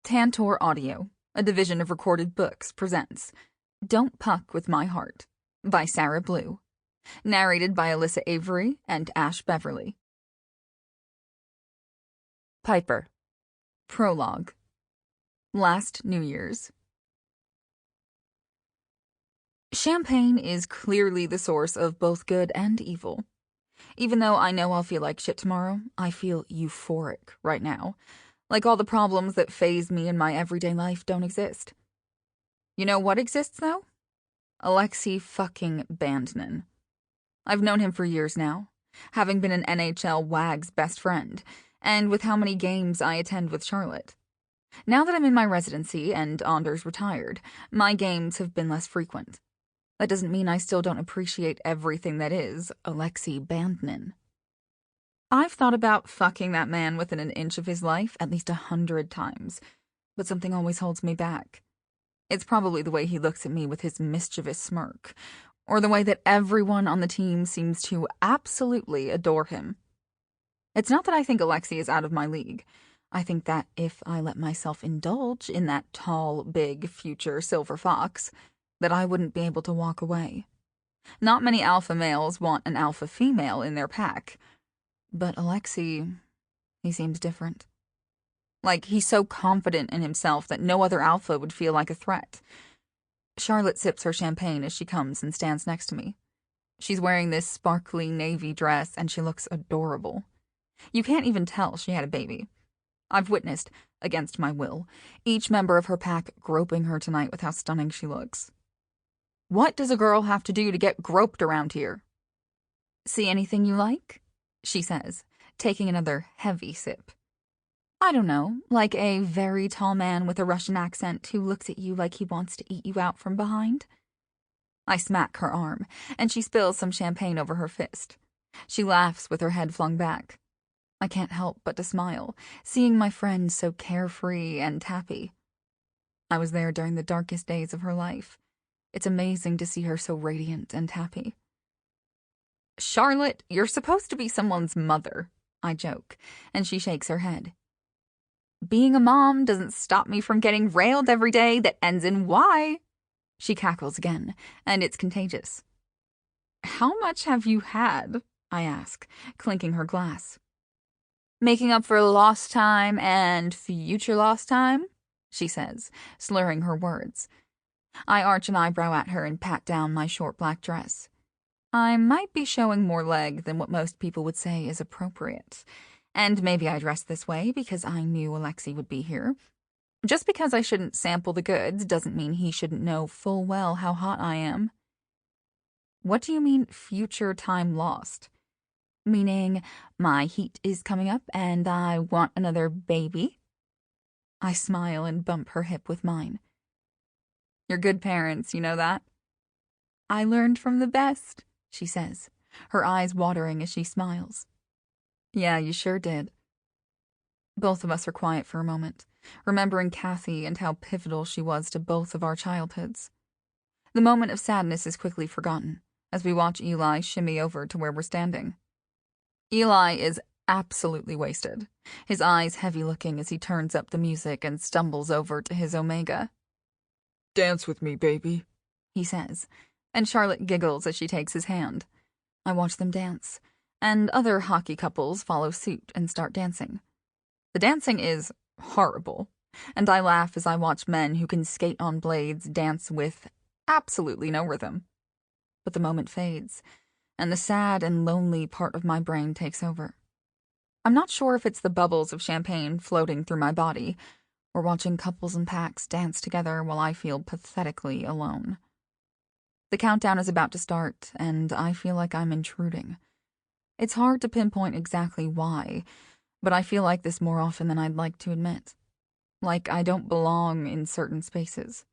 Tantor Audio, a division of Recorded Books, presents Don't Puck With My Heart by Sarah Blue. Narrated by Alyssa Avery and Ash Beverly. Piper. Prologue. Last New Year's. Champagne is clearly the source of both good and evil. Even though I know I'll feel like shit tomorrow, I feel euphoric right now. Like all the problems that faze me in my everyday life don't exist. You know what exists, though? Alexi fucking Bandnin. I've known him for years now, having been an NHL wag's best friend, and with how many games I attend with Charlotte. Now that I'm in my residency and Anders retired, my games have been less frequent. That doesn't mean I still don't appreciate everything that is Alexi Bandnin. I've thought about fucking that man within an inch of his life at least 100 times, but something always holds me back. It's probably the way he looks at me with his mischievous smirk, or the way that everyone on the team seems to absolutely adore him. It's not that I think Alexi is out of my league. I think that if I let myself indulge in that tall, big, future silver fox, that I wouldn't be able to walk away. Not many alpha males want an alpha female in their pack. But Alexi, he seems different. Like he's so confident in himself that no other alpha would feel like a threat. Charlotte sips her champagne as she comes and stands next to me. She's wearing this sparkly navy dress and she looks adorable. You can't even tell she had a baby. I've witnessed, against my will, each member of her pack groping her tonight with how stunning she looks. What does a girl have to do to get groped around here? See anything you like? She says, taking another heavy sip. I don't know, like a very tall man with a Russian accent who looks at you like he wants to eat you out from behind. I smack her arm, and she spills some champagne over her fist. She laughs with her head flung back. I can't help but to smile, seeing my friend so carefree and happy. I was there during the darkest days of her life. It's amazing to see her so radiant and happy. Charlotte, you're supposed to be someone's mother, I joke, and she shakes her head. Being a mom doesn't stop me from getting railed every day that ends in Y. She cackles again, and it's contagious. How much have you had? I ask, clinking her glass. Making up for lost time and future lost time, she says, slurring her words. I arch an eyebrow at her and pat down my short black dress. I might be showing more leg than what most people would say is appropriate. And maybe I dressed this way because I knew Alexi would be here. Just because I shouldn't sample the goods doesn't mean he shouldn't know full well how hot I am. What do you mean, future time lost? Meaning my heat is coming up and I want another baby? I smile and bump her hip with mine. You're good parents, you know that? I learned from the best, she says, her eyes watering as she smiles. Yeah, you sure did. Both of us are quiet for a moment, remembering Kathy and how pivotal she was to both of our childhoods. The moment of sadness is quickly forgotten as we watch Eli shimmy over to where we're standing. Eli is absolutely wasted, his eyes heavy-looking as he turns up the music and stumbles over to his Omega. Dance with me, baby, he says, and Charlotte giggles as she takes his hand. I watch them dance, and other hockey couples follow suit and start dancing. The dancing is horrible, and I laugh as I watch men who can skate on blades dance with absolutely no rhythm. But the moment fades, and the sad and lonely part of my brain takes over. I'm not sure if it's the bubbles of champagne floating through my body, or watching couples and packs dance together while I feel pathetically alone. The countdown is about to start, and I feel like I'm intruding. It's hard to pinpoint exactly why, but I feel like this more often than I'd like to admit. Like I don't belong in certain spaces.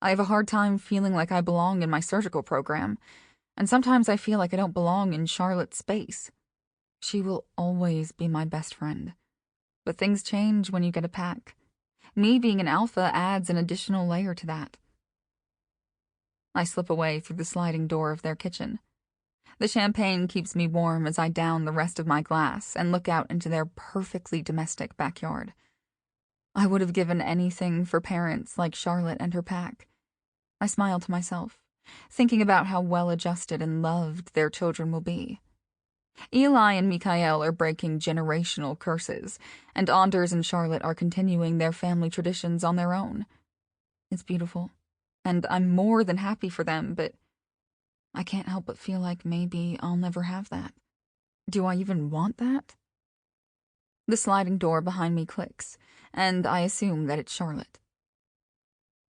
I have a hard time feeling like I belong in my surgical program, and sometimes I feel like I don't belong in Charlotte's space. She will always be my best friend. But things change when you get a pack. Me being an alpha adds an additional layer to that. I slip away through the sliding door of their kitchen. The champagne keeps me warm as I down the rest of my glass and look out into their perfectly domestic backyard. I would have given anything for parents like Charlotte and her pack. I smiled to myself, thinking about how well-adjusted and loved their children will be. Eli and Mikael are breaking generational curses, and Anders and Charlotte are continuing their family traditions on their own. It's beautiful, and I'm more than happy for them, but I can't help but feel like maybe I'll never have that. Do I even want that? The sliding door behind me clicks, and I assume that it's Charlotte.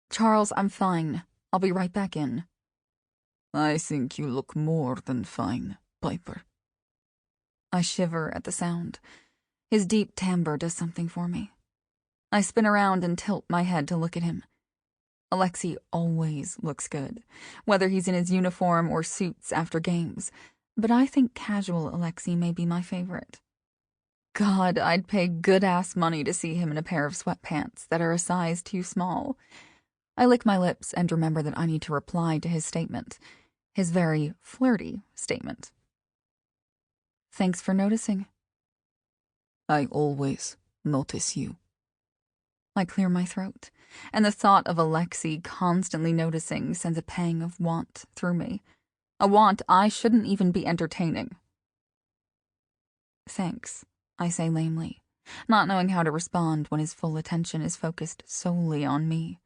Charles, I'm fine. I'll be right back in. I think you look more than fine, Piper. I shiver at the sound. His deep timbre does something for me. I spin around and tilt my head to look at him. Alexi always looks good, whether he's in his uniform or suits after games, but I think casual Alexi may be my favorite. God, I'd pay good-ass money to see him in a pair of sweatpants that are a size too small. I lick my lips and remember that I need to reply to his statement, his very flirty statement. Thanks for noticing. I always notice you. I clear my throat, and the thought of Alexi constantly noticing sends a pang of want through me. A want I shouldn't even be entertaining. Thanks, I say lamely, not knowing how to respond when his full attention is focused solely on me.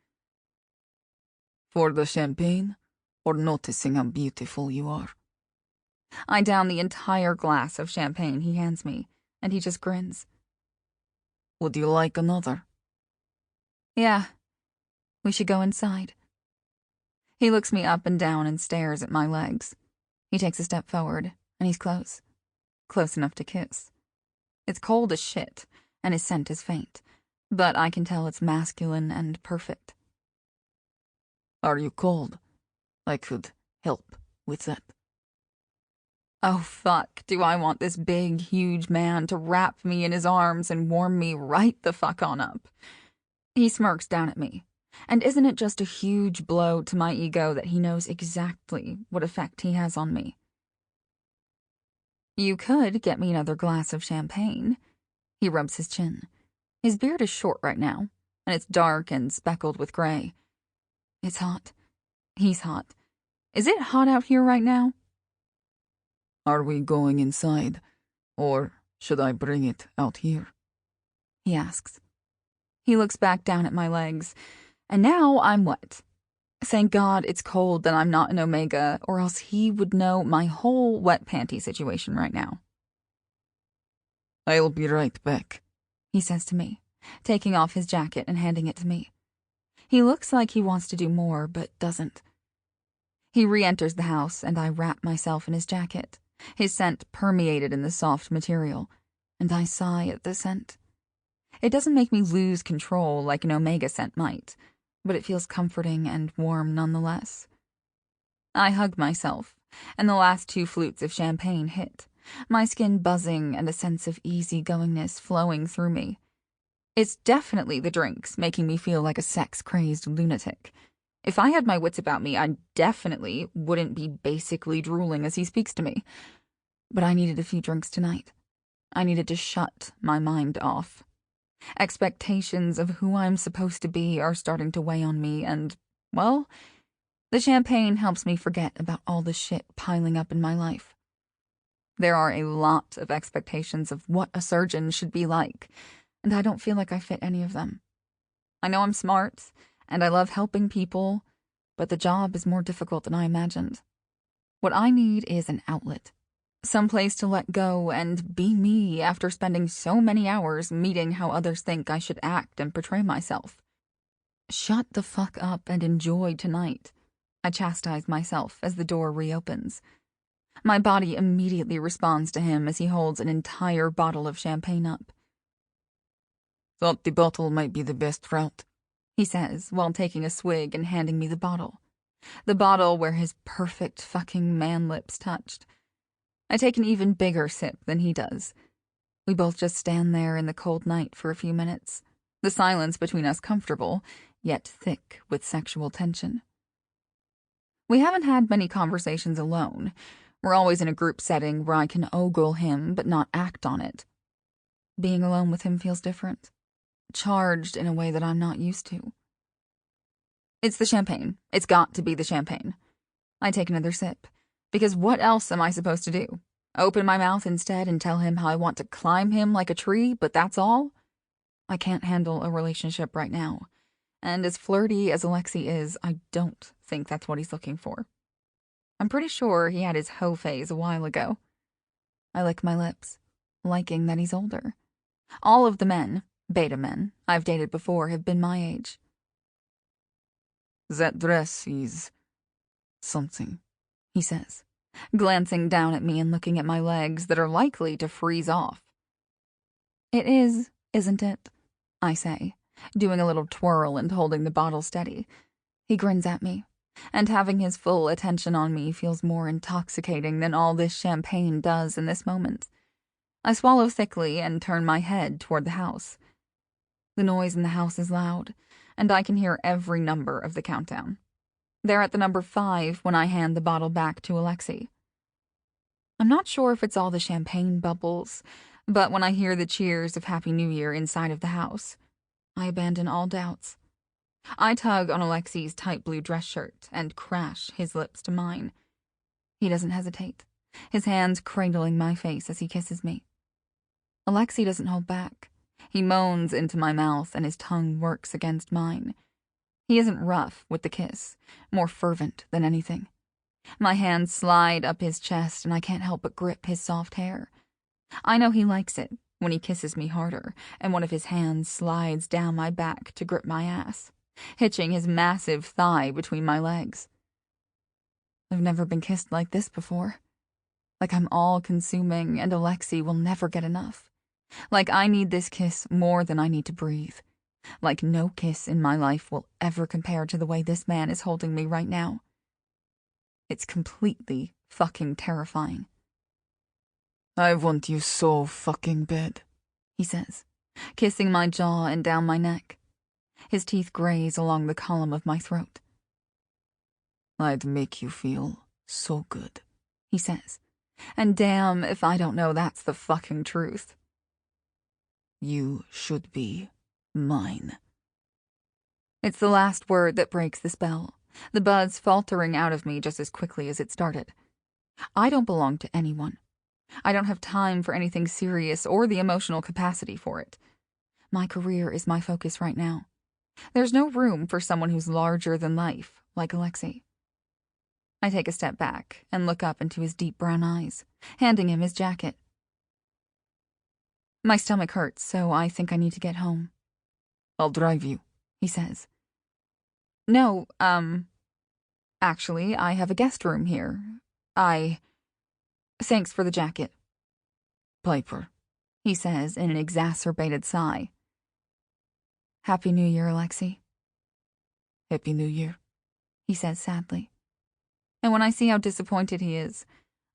For the champagne, or noticing how beautiful you are? I down the entire glass of champagne he hands me, and he just grins. Would you like another? Yeah. We should go inside. He looks me up and down and stares at my legs. He takes a step forward, and he's close. Close enough to kiss. It's cold as shit, and his scent is faint, but I can tell it's masculine and perfect. Are you cold? I could help with that. Oh, fuck, do I want this big, huge man to wrap me in his arms and warm me right the fuck on up. He smirks down at me, and isn't it just a huge blow to my ego that he knows exactly what effect he has on me? You could get me another glass of champagne. He rubs his chin. His beard is short right now, and it's dark and speckled with gray. It's hot. He's hot. Is it hot out here right now? Are we going inside, or should I bring it out here? He asks. He looks back down at my legs, and now I'm wet. Thank God it's cold that I'm not an Omega, or else he would know my whole wet panty situation right now. I'll be right back, he says to me, taking off his jacket and handing it to me. He looks like he wants to do more, but doesn't. He re-enters the house, and I wrap myself in his jacket, his scent permeated in the soft material, and I sigh at the scent. It doesn't make me lose control like an Omega scent might, but it feels comforting and warm nonetheless. I hug myself, and the last 2 flutes of champagne hit, my skin buzzing and a sense of easy-goingness flowing through me. It's definitely the drinks making me feel like a sex-crazed lunatic. If I had my wits about me, I definitely wouldn't be basically drooling as he speaks to me. But I needed a few drinks tonight. I needed to shut my mind off. Expectations of who I'm supposed to be are starting to weigh on me, and, well, the champagne helps me forget about all the shit piling up in my life. There are a lot of expectations of what a surgeon should be like, and I don't feel like I fit any of them. I know I'm smart, and I love helping people, but the job is more difficult than I imagined. What I need is an outlet. Someplace to let go and be me after spending so many hours meeting how others think I should act and portray myself. Shut the fuck up and enjoy tonight, I chastise myself as the door reopens. My body immediately responds to him as he holds an entire bottle of champagne up. Thought the bottle might be the best route, he says while taking a swig and handing me the bottle. The bottle where his perfect fucking man lips touched. I take an even bigger sip than he does. We both just stand there in the cold night for a few minutes, the silence between us comfortable, yet thick with sexual tension. We haven't had many conversations alone. We're always in a group setting where I can ogle him but not act on it. Being alone with him feels different. charged in a way that I'm not used to. It's the champagne. It's got to be the champagne. I take another sip, because what else am I supposed to do? Open my mouth instead and tell him how I want to climb him like a tree, but that's all? I can't handle a relationship right now, and as flirty as Alexi is, I don't think that's what he's looking for. I'm pretty sure he had his hoe phase a while ago. I lick my lips, liking that he's older. All of the men, beta men, I've dated before have been my age. That dress is something, he says, glancing down at me and looking at my legs that are likely to freeze off. It is, isn't it? I say, doing a little twirl and holding the bottle steady. He grins at me, and having his full attention on me feels more intoxicating than all this champagne does in this moment. I swallow thickly and turn my head toward the house. The noise in the house is loud, and I can hear every number of the countdown. They're at the number 5 when I hand the bottle back to Alexi. I'm not sure if it's all the champagne bubbles, but when I hear the cheers of Happy New Year inside of the house, I abandon all doubts. I tug on Alexi's tight blue dress shirt and crash his lips to mine. He doesn't hesitate, his hands cradling my face as he kisses me. Alexi doesn't hold back. He moans into my mouth and his tongue works against mine. He isn't rough with the kiss, more fervent than anything. My hands slide up his chest and I can't help but grip his soft hair. I know he likes it when he kisses me harder and one of his hands slides down my back to grip my ass, hitching his massive thigh between my legs. I've never been kissed like this before. Like I'm all-consuming and Alexi will never get enough. Like I need this kiss more than I need to breathe. Like no kiss in my life will ever compare to the way this man is holding me right now. It's completely fucking terrifying. I want you so fucking bad, he says, kissing my jaw and down my neck. His teeth graze along the column of my throat. I'd make you feel so good, he says, and damn if I don't know that's the fucking truth. You should be mine. It's the last word that breaks the spell, the buzz faltering out of me just as quickly as it started. I don't belong to anyone. I don't have time for anything serious or the emotional capacity for it. My career is my focus right now. There's no room for someone who's larger than life, like Alexi. I take a step back and look up into his deep brown eyes, handing him his jacket. My stomach hurts, so I think I need to get home. I'll drive you, he says. No, actually, I have a guest room here. Thanks for the jacket. Piper, he says in an exacerbated sigh. Happy New Year, Alexi. Happy New Year, he says sadly. And when I see how disappointed he is,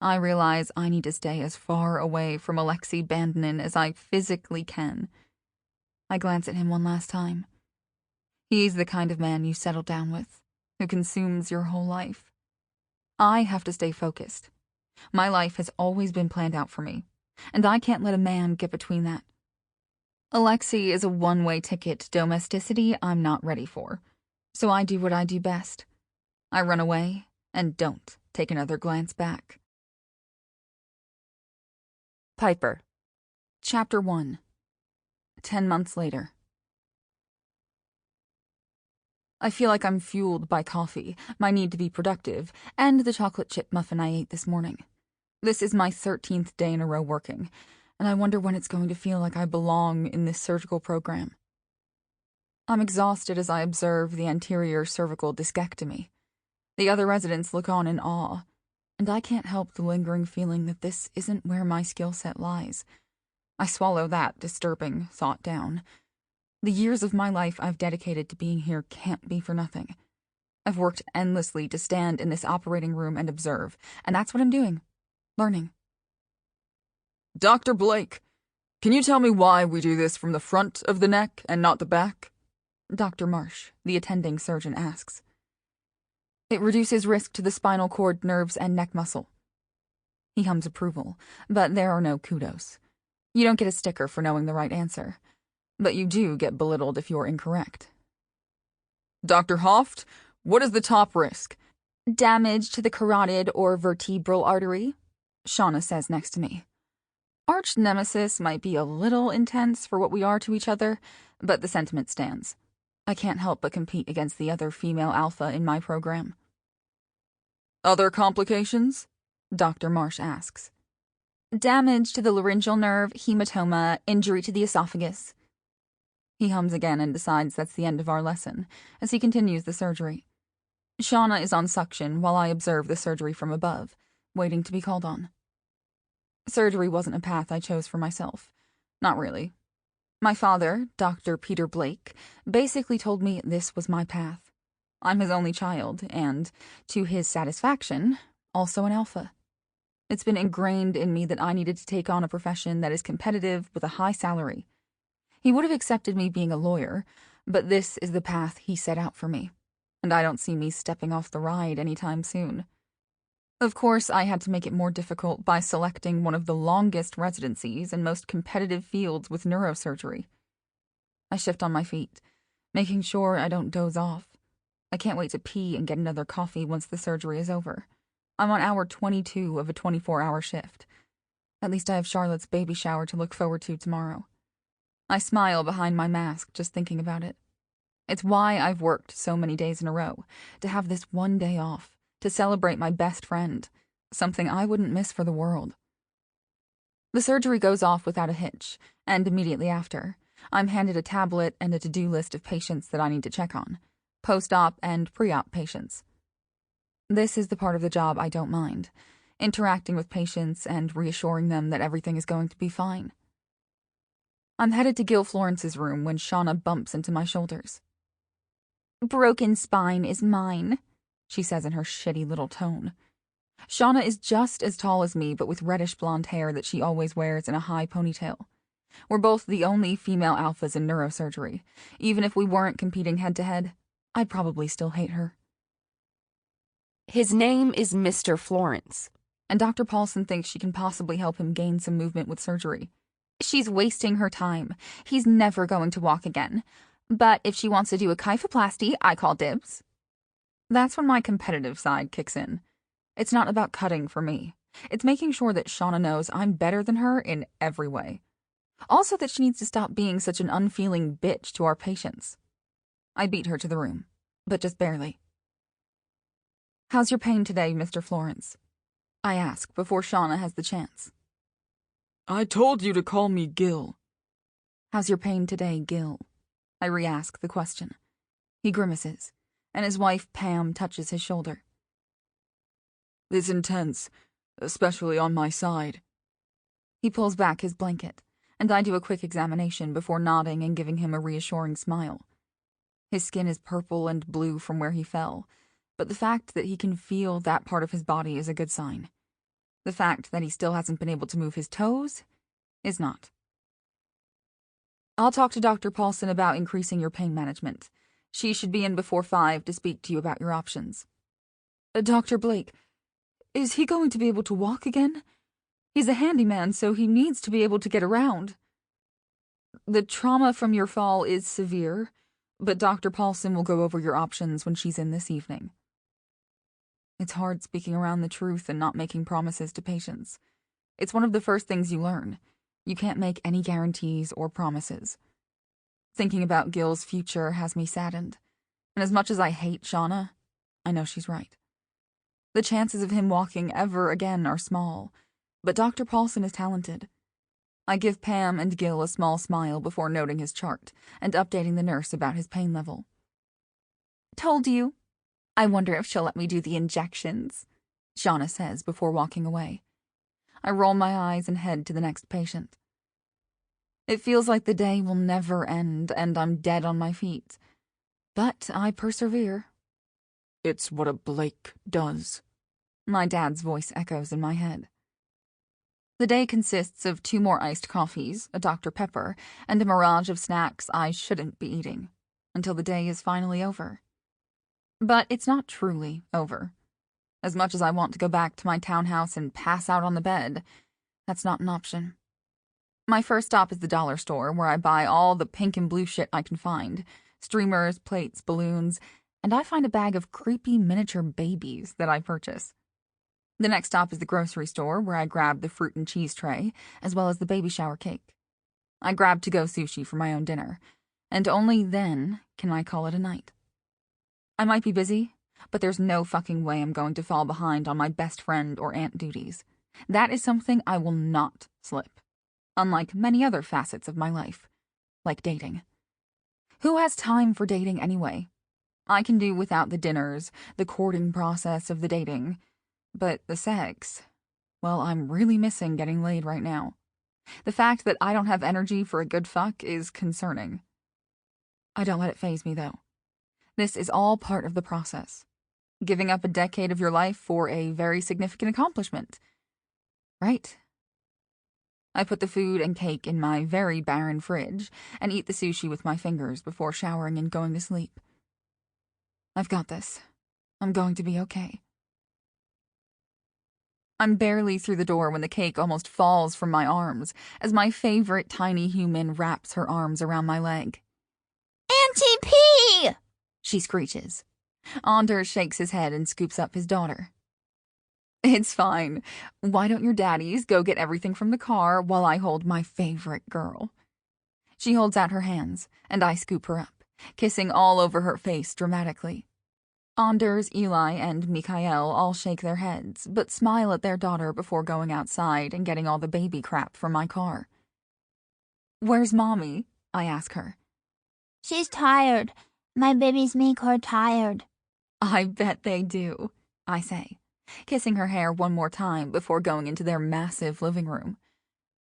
I realize I need to stay as far away from Alexi Bandnin as I physically can. I glance at him one last time. He's the kind of man you settle down with, who consumes your whole life. I have to stay focused. My life has always been planned out for me, and I can't let a man get between that. Alexi is a one-way ticket to domesticity I'm not ready for, so I do what I do best. I run away and don't take another glance back. Piper. Chapter 1. 10 months later. I feel like I'm fueled by coffee, my need to be productive, and the chocolate chip muffin I ate this morning. This is my 13th day in a row working, and I wonder when it's going to feel like I belong in this surgical program. I'm exhausted as I observe the anterior cervical discectomy. The other residents look on in awe, and I can't help the lingering feeling that this isn't where my skill set lies. I swallow that disturbing thought down. The years of my life I've dedicated to being here can't be for nothing. I've worked endlessly to stand in this operating room and observe, and that's what I'm doing. Learning. Dr. Blake, can you tell me why we do this from the front of the neck and not the back? Dr. Marsh, the attending surgeon, asks. It reduces risk to the spinal cord, nerves, and neck muscle. He hums approval, but there are no kudos. You don't get a sticker for knowing the right answer. but you do get belittled if you're incorrect. Dr. Hoft, what is the top risk? Damage to the carotid or vertebral artery, Shauna says next to me. Arch nemesis might be a little intense for what we are to each other, but the sentiment stands. I can't help but compete against the other female alpha in my program. Other complications? Dr. Marsh asks. Damage to the laryngeal nerve, hematoma, injury to the esophagus. He hums again and decides that's the end of our lesson, as he continues the surgery. Shauna is on suction while I observe the surgery from above, waiting to be called on. Surgery wasn't a path I chose for myself. Not really. My father, Dr. Peter Blake, basically told me this was my path. I'm his only child, and, to his satisfaction, also an alpha. It's been ingrained in me that I needed to take on a profession that is competitive with a high salary. He would have accepted me being a lawyer, but this is the path he set out for me, and I don't see me stepping off the ride anytime soon. Of course, I had to make it more difficult by selecting one of the longest residencies and most competitive fields with neurosurgery. I shift on my feet, making sure I don't doze off. I can't wait to pee and get another coffee once the surgery is over. I'm on hour 22 of a 24-hour shift. At least I have Charlotte's baby shower to look forward to tomorrow. I smile behind my mask just thinking about it. It's why I've worked so many days in a row, to have this one day off, to celebrate my best friend, something I wouldn't miss for the world. The surgery goes off without a hitch, and immediately after, I'm handed a tablet and a to-do list of patients that I need to check on, post-op and pre-op patients. This is the part of the job I don't mind, interacting with patients and reassuring them that everything is going to be fine. I'm headed to Gil Florence's room when Shauna bumps into my shoulders. "Broken spine is mine," she says in her shitty little tone. Shauna is just as tall as me, but with reddish blonde hair that she always wears in a high ponytail. We're both the only female alphas in neurosurgery. Even if we weren't competing head-to-head, I'd probably still hate her. His name is Mr. Florence, and Dr. Paulson thinks she can possibly help him gain some movement with surgery. She's wasting her time. He's never going to walk again. But if she wants to do a kyphoplasty, I call dibs. That's when my competitive side kicks in. It's not about cutting for me. It's making sure that Shauna knows I'm better than her in every way. Also that she needs to stop being such an unfeeling bitch to our patients. I beat her to the room, but just barely. "How's your pain today, Mr. Florence?" I ask before Shauna has the chance. I told you to call me Gil. "How's your pain today, Gil?" I re-ask the question. He grimaces, and his wife Pam touches his shoulder. It's intense, especially on my side. He pulls back his blanket, and I do a quick examination before nodding and giving him a reassuring smile. His skin is purple and blue from where he fell, but the fact that he can feel that part of his body is a good sign. The fact that he still hasn't been able to move his toes is not. "I'll talk to Dr. Paulson about increasing your pain management. She should be in before 5 to speak to you about your options." Dr. Blake, is he going to be able to walk again? He's a handyman, so he needs to be able to get around. "The trauma from your fall is severe, but Dr. Paulson will go over your options when she's in this evening." It's hard speaking around the truth and not making promises to patients. It's one of the first things you learn. You can't make any guarantees or promises. Thinking about Gil's future has me saddened, and as much as I hate Shauna, I know she's right. The chances of him walking ever again are small, but Dr. Paulson is talented. I give Pam and Gil a small smile before noting his chart and updating the nurse about his pain level. "Told you. I wonder if she'll let me do the injections," Shauna says before walking away. I roll my eyes and head to the next patient. It feels like the day will never end and I'm dead on my feet. But I persevere. "It's what a Blake does," my dad's voice echoes in my head. The day consists of 2 more iced coffees, a Dr. Pepper, and a mirage of snacks I shouldn't be eating, until the day is finally over. But it's not truly over. As much as I want to go back to my townhouse and pass out on the bed, that's not an option. My first stop is the dollar store, where I buy all the pink and blue shit I can find. Streamers, plates, balloons, and I find a bag of creepy miniature babies that I purchase. The next stop is the grocery store, where I grab the fruit and cheese tray, as well as the baby shower cake. I grab to-go sushi for my own dinner, and only then can I call it a night. I might be busy, but there's no fucking way I'm going to fall behind on my best friend or aunt duties. That is something I will not slip, unlike many other facets of my life, like dating. Who has time for dating anyway? I can do without the dinners, the courting process of the dating, but the sex, well, I'm really missing getting laid right now. The fact that I don't have energy for a good fuck is concerning. I don't let it faze me, though. This is all part of the process. Giving up a decade of your life for a very significant accomplishment. Right? I put the food and cake in my very barren fridge and eat the sushi with my fingers before showering and going to sleep. I've got this. I'm going to be okay. I'm barely through the door when the cake almost falls from my arms as my favorite tiny human wraps her arms around my leg. Auntie P! She screeches. Anders shakes his head and scoops up his daughter. It's fine. Why don't your daddies go get everything from the car while I hold my favorite girl? She holds out her hands, and I scoop her up, kissing all over her face dramatically. Anders, Eli, and Mikhail all shake their heads, but smile at their daughter before going outside and getting all the baby crap from my car. Where's Mommy? I ask her. She's tired. My babies make her tired. I bet they do, I say, kissing her hair one more time before going into their massive living room.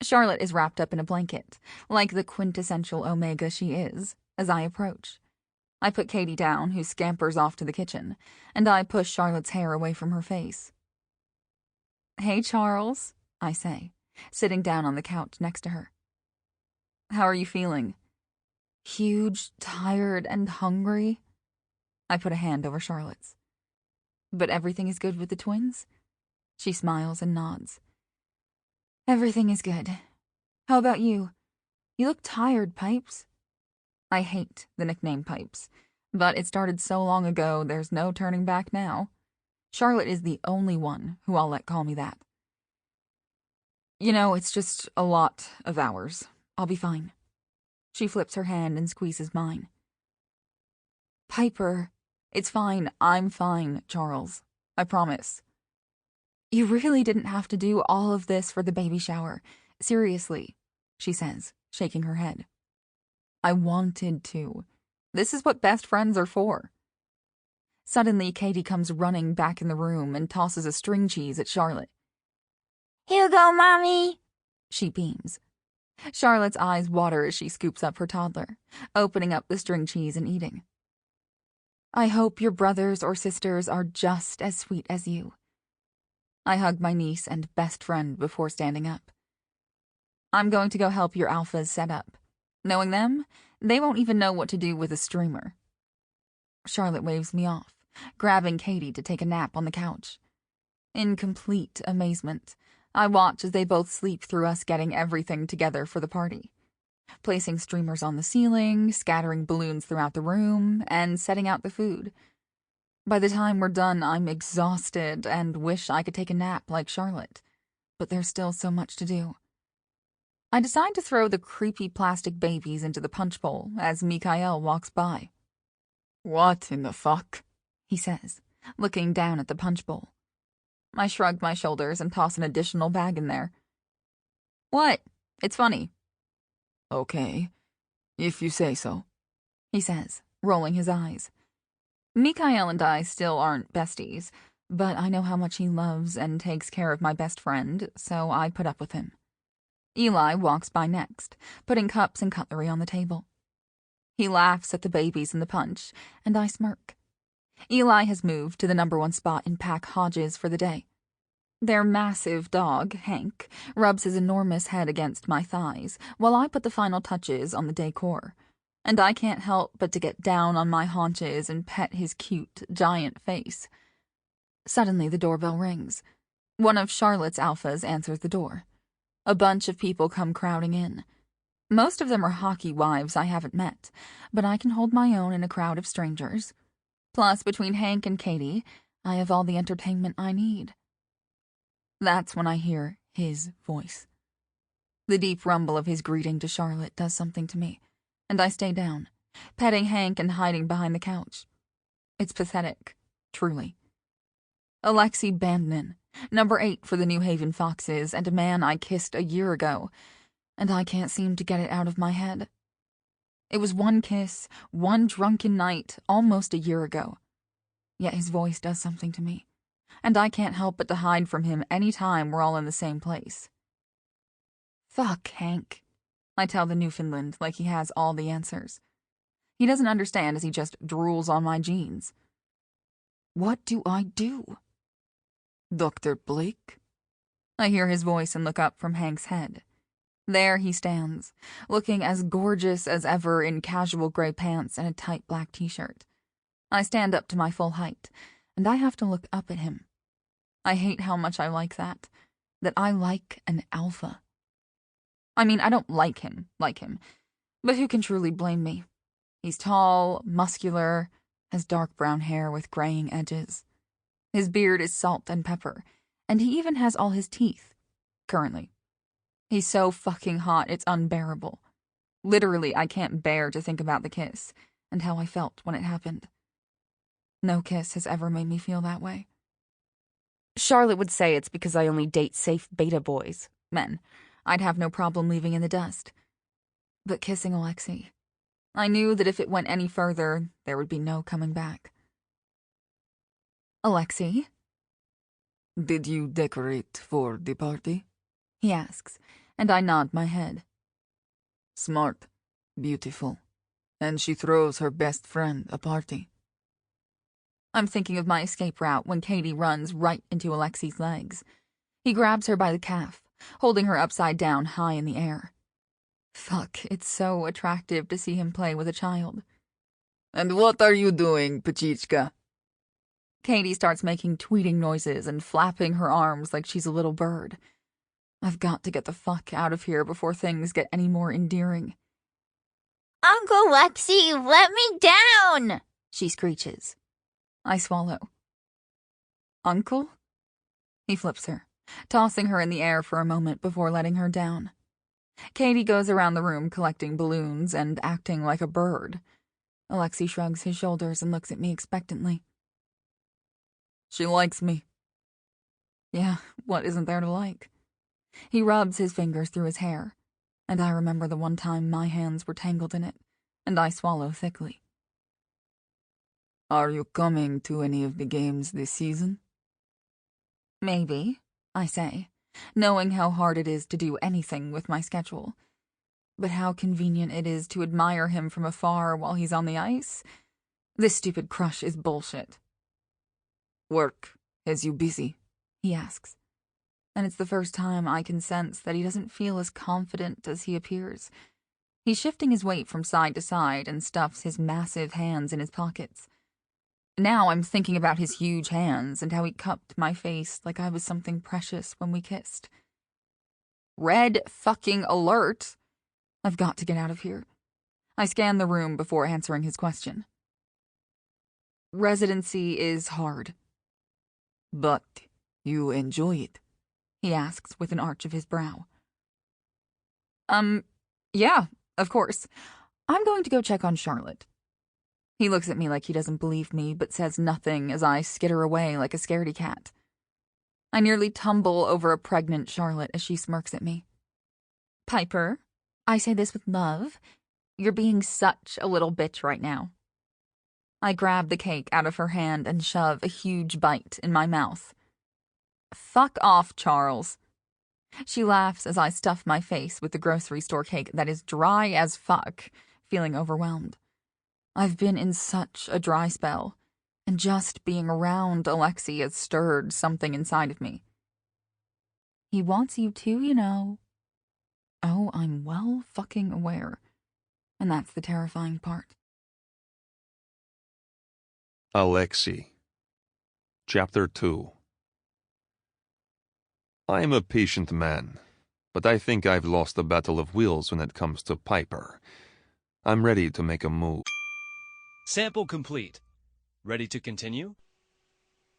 Charlotte is wrapped up in a blanket, like the quintessential Omega she is, as I approach. I put Katie down, who scampers off to the kitchen, and I push Charlotte's hair away from her face. Hey, Charles, I say, sitting down on the couch next to her. How are you feeling? Huge, tired, and hungry? I put a hand over Charlotte's. But everything is good with the twins? She smiles and nods. Everything is good. How about you? You look tired, Pipes. I hate the nickname Pipes, but it started so long ago there's no turning back now. Charlotte is the only one who I'll let call me that. You know, it's just a lot of hours. I'll be fine. She flips her hand and squeezes mine. Piper, it's fine. I'm fine, Charles. I promise. You really didn't have to do all of this for the baby shower. Seriously, she says, shaking her head. I wanted to. This is what best friends are for. Suddenly, Katie comes running back in the room and tosses a string cheese at Charlotte. Here you go, Mommy. She beams. Charlotte's eyes water as she scoops up her toddler, opening up the string cheese and eating. I hope your brothers or sisters are just as sweet as you. I hug my niece and best friend before standing up. I'm going to go help your alphas set up. Knowing them, they won't even know what to do with a streamer. Charlotte waves me off, grabbing Katie to take a nap on the couch. In complete amazement, I watch as they both sleep through us getting everything together for the party. Placing streamers on the ceiling, scattering balloons throughout the room, and setting out the food. By the time we're done, I'm exhausted and wish I could take a nap like Charlotte, but there's still so much to do. I decide to throw the creepy plastic babies into the punch bowl as Mikhail walks by. What in the fuck? He says, looking down at the punch bowl. I shrug my shoulders and toss an additional bag in there. What? It's funny. Okay, if you say so, he says, rolling his eyes. Mikhail and I still aren't besties, but I know how much he loves and takes care of my best friend, so I put up with him. Eli walks by next, putting cups and cutlery on the table. He laughs at the babies in the punch, and I smirk. Eli has moved to the #1 spot in Pack Hodges for the day. Their massive dog, Hank, rubs his enormous head against my thighs while I put the final touches on the decor, and I can't help but to get down on my haunches and pet his cute, giant face. Suddenly the doorbell rings. One of Charlotte's alphas answers the door. A bunch of people come crowding in. Most of them are hockey wives I haven't met, but I can hold my own in a crowd of strangers. Plus, between Hank and Katie, I have all the entertainment I need. That's when I hear his voice. The deep rumble of his greeting to Charlotte does something to me, and I stay down, petting Hank and hiding behind the couch. It's pathetic, truly. Alexi Bandnin, number 8 for the New Haven Foxes, and a man I kissed a year ago, and I can't seem to get it out of my head. It was one kiss, one drunken night, almost a year ago. Yet his voice does something to me, and I can't help but to hide from him any time we're all in the same place. Fuck, Hank, I tell the Newfoundland like he has all the answers. He doesn't understand as he just drools on my jeans. What do I do? Dr. Blake? I hear his voice and look up from Hank's head. There he stands, looking as gorgeous as ever in casual gray pants and a tight black t-shirt. I stand up to my full height, and I have to look up at him. I hate how much I like that I like an alpha. I mean, I don't like him, but who can truly blame me? He's tall, muscular, has dark brown hair with graying edges. His beard is salt and pepper, and he even has all his teeth, currently. He's so fucking hot, it's unbearable. Literally, I can't bear to think about the kiss, and how I felt when it happened. No kiss has ever made me feel that way. Charlotte would say it's because I only date safe beta boys. Men. I'd have no problem leaving in the dust. But kissing Alexi, I knew that if it went any further, there would be no coming back. Alexi? Did you decorate for the party? He asks, and I nod my head. Smart. Beautiful. And she throws her best friend a party. I'm thinking of my escape route when Katie runs right into Alexi's legs. He grabs her by the calf, holding her upside down high in the air. Fuck, it's so attractive to see him play with a child. And what are you doing, Pachichka? Katie starts making tweeting noises and flapping her arms like she's a little bird. I've got to get the fuck out of here before things get any more endearing. Uncle Lexi, let me down, she screeches. I swallow. Uncle? He flips her, tossing her in the air for a moment before letting her down. Katie goes around the room collecting balloons and acting like a bird. Alexi shrugs his shoulders and looks at me expectantly. She likes me. Yeah, what isn't there to like? He rubs his fingers through his hair, and I remember the one time my hands were tangled in it, and I swallow thickly. Are you coming to any of the games this season? Maybe, I say, knowing how hard it is to do anything with my schedule. But how convenient it is to admire him from afar while he's on the ice. This stupid crush is bullshit. Work has you busy? He asks. And it's the first time I can sense that he doesn't feel as confident as he appears. He's shifting his weight from side to side and stuffs his massive hands in his pockets. Now I'm thinking about his huge hands and how he cupped my face like I was something precious when we kissed. Red fucking alert! I've got to get out of here. I scan the room before answering his question. Residency is hard. But you enjoy it? He asks with an arch of his brow. Yeah, of course. I'm going to go check on Charlotte. He looks at me like he doesn't believe me, but says nothing as I skitter away like a scaredy cat. I nearly tumble over a pregnant Charlotte as she smirks at me. Piper, I say this with love. You're being such a little bitch right now. I grab the cake out of her hand and shove a huge bite in my mouth. Fuck off, Charles. She laughs as I stuff my face with the grocery store cake that is dry as fuck, feeling overwhelmed. I've been in such a dry spell, and just being around Alexi has stirred something inside of me. He wants you too, you know. Oh, I'm well fucking aware. And that's the terrifying part. Alexi. Chapter 2. I am a patient man, but I think I've lost the battle of wills when it comes to Piper. I'm ready to make a move. Sample complete. Ready to continue?